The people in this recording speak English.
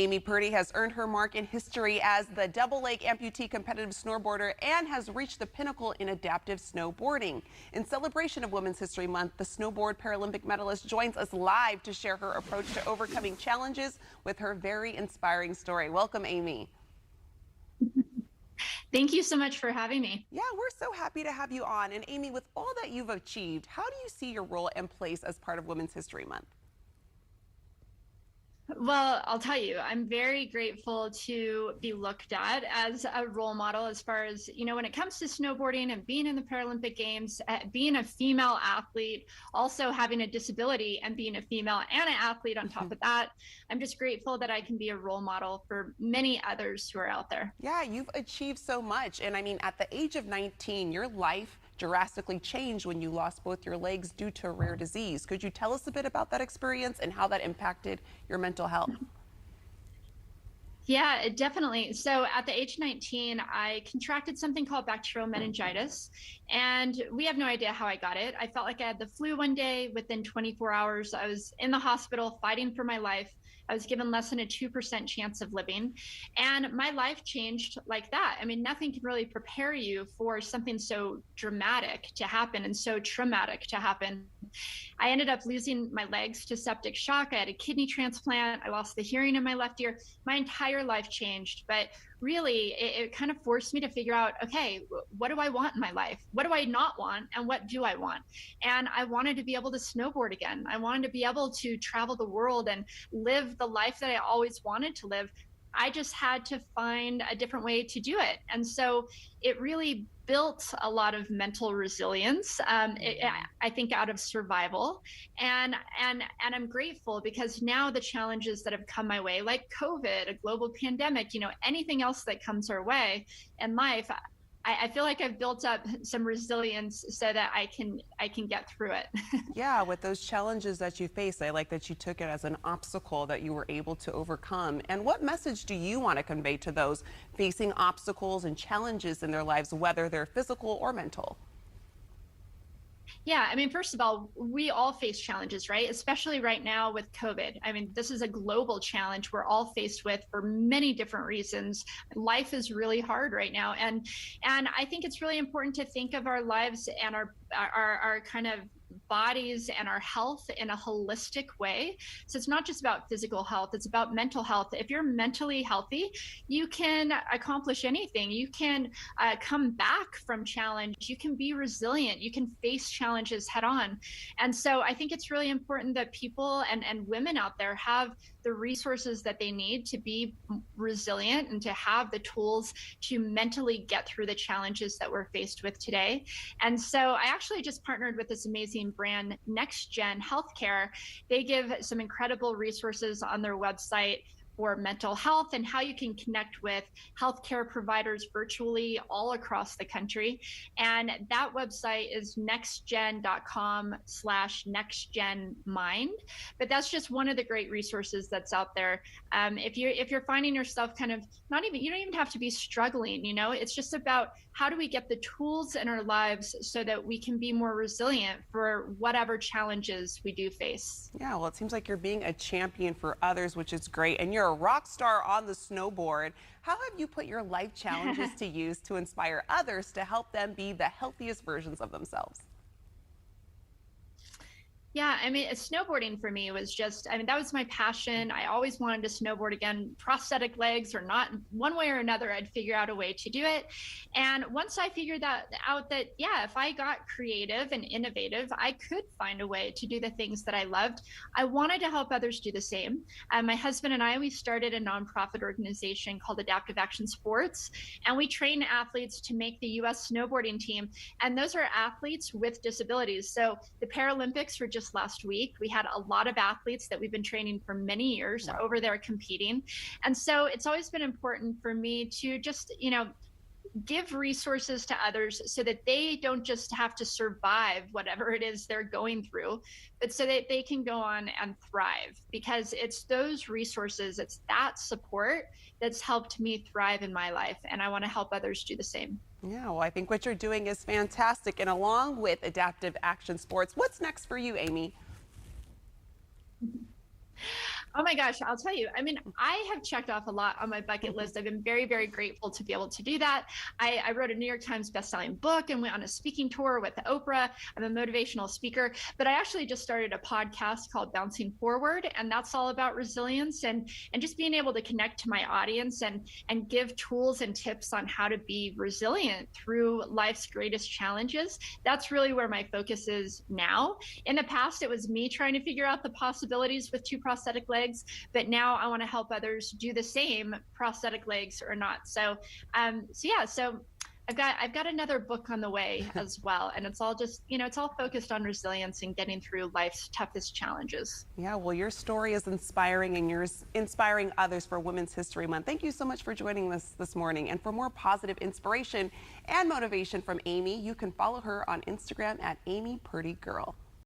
Amy Purdy has earned her mark in history as the double-leg amputee competitive snowboarder and has reached the pinnacle in adaptive snowboarding. In celebration of Women's History Month, the Snowboard Paralympic medalist joins us live to share her approach to overcoming challenges with her very inspiring story. Welcome, Amy. Thank you so much for having me. Yeah, we're so happy to have you on. And Amy, with all that you've achieved, how do you see your role and place as part of Women's History Month? Well, I'll tell you, I'm very grateful to be looked at as a role model as far as, when it comes to snowboarding and being in the Paralympic Games, being a female athlete, also having a disability and being a female and an athlete on top of that. I'm just grateful that I can be a role model for many others who are out there. Yeah, you've achieved so much. And I mean, at the age of 19, your life drastically changed when you lost both your legs due to a rare disease. Could you tell us a bit about that experience and how that impacted your mental health? Yeah, definitely. So at the age of 19, I contracted something called bacterial meningitis, and we have no idea how I got it. I felt like I had the flu one day. Within 24 hours, I was in the hospital fighting for my life. I was given less than a 2% chance of living, and my life changed like that. I mean, nothing can really prepare you for something so dramatic to happen and so traumatic to happen. I ended up losing my legs to septic shock. I had a kidney transplant. I lost the hearing in my left ear. My entire life changed. But really, it kind of forced me to figure out, okay, what do I want in my life? What do I not want? And what do I want? And I wanted to be able to snowboard again. I wanted to be able to travel the world and live the life that I always wanted to live. I just had to find a different way to do it. And so it really built a lot of mental resilience, I think, out of survival. And I'm grateful because now the challenges that have come my way, like COVID, a global pandemic, anything else that comes our way in life, I feel like I've built up some resilience so that I can get through it. Yeah, with those challenges that you face, I like that you took it as an obstacle that you were able to overcome. And what message do you want to convey to those facing obstacles and challenges in their lives, whether they're physical or mental? Yeah, I mean, first of all, we all face challenges, right? Especially right now with COVID. I mean, this is a global challenge we're all faced with for many different reasons. Life is really hard right now. And I think it's really important to think of our lives and our kind of bodies and our health in a holistic way. So it's not just about physical health, it's about mental health. If you're mentally healthy, you can accomplish anything. You can come back from challenge. You can be resilient. You can face challenges head on. And so I think it's really important that people and women out there have the resources that they need to be resilient and to have the tools to mentally get through the challenges that we're faced with today. And so I actually just partnered with this amazing brand, Next Gen Healthcare. They give some incredible resources on their website for mental health and how you can connect with healthcare providers virtually all across the country. And that website is nextgen.com/nextgenmind. But that's just one of the great resources that's out there. If you're finding yourself kind of you don't even have to be struggling, it's just about how do we get the tools in our lives so that we can be more resilient for whatever challenges we do face. Yeah, well, it seems like you're being a champion for others, which is great. And you're a rock star on the snowboard. How have you put your life challenges to use to inspire others to help them be the healthiest versions of themselves? Yeah, I mean, snowboarding for me was that was my passion. I always wanted to snowboard again, prosthetic legs or not. One way or another, I'd figure out a way to do it. And once I figured out that, yeah, if I got creative and innovative, I could find a way to do the things that I loved. I wanted to help others do the same. My husband and we started a nonprofit organization called Adaptive Action Sports, and we train athletes to make the U.S. snowboarding team. And those are athletes with disabilities. So the Paralympics were just last week. We had a lot of athletes that we've been training for many years over there competing. And so it's always been important for me to just, give resources to others so that they don't just have to survive whatever it is they're going through, but so that they can go on and thrive, because it's those resources, it's that support that's helped me thrive in my life. And I want to help others do the same. Yeah, well, I think what you're doing is fantastic. And along with Adaptive Action Sports, what's next for you, Amy? Oh my gosh, I'll tell you. I mean, I have checked off a lot on my bucket list. I've been very, very grateful to be able to do that. I wrote a New York Times bestselling book and went on a speaking tour with Oprah. I'm a motivational speaker, but I actually just started a podcast called Bouncing Forward, and that's all about resilience and just being able to connect to my audience and give tools and tips on how to be resilient through life's greatest challenges. That's really where my focus is now. In the past, it was me trying to figure out the possibilities with two prosthetic legs, but now I want to help others do the same, prosthetic legs or not. So I've got another book on the way as well, and it's all just, it's all focused on resilience and getting through life's toughest challenges. Yeah, well, your story is inspiring, and you're inspiring others for Women's History Month. Thank you so much for joining us this morning. And for more positive inspiration and motivation from Amy, you can follow her on Instagram at Amy Purdy Girl.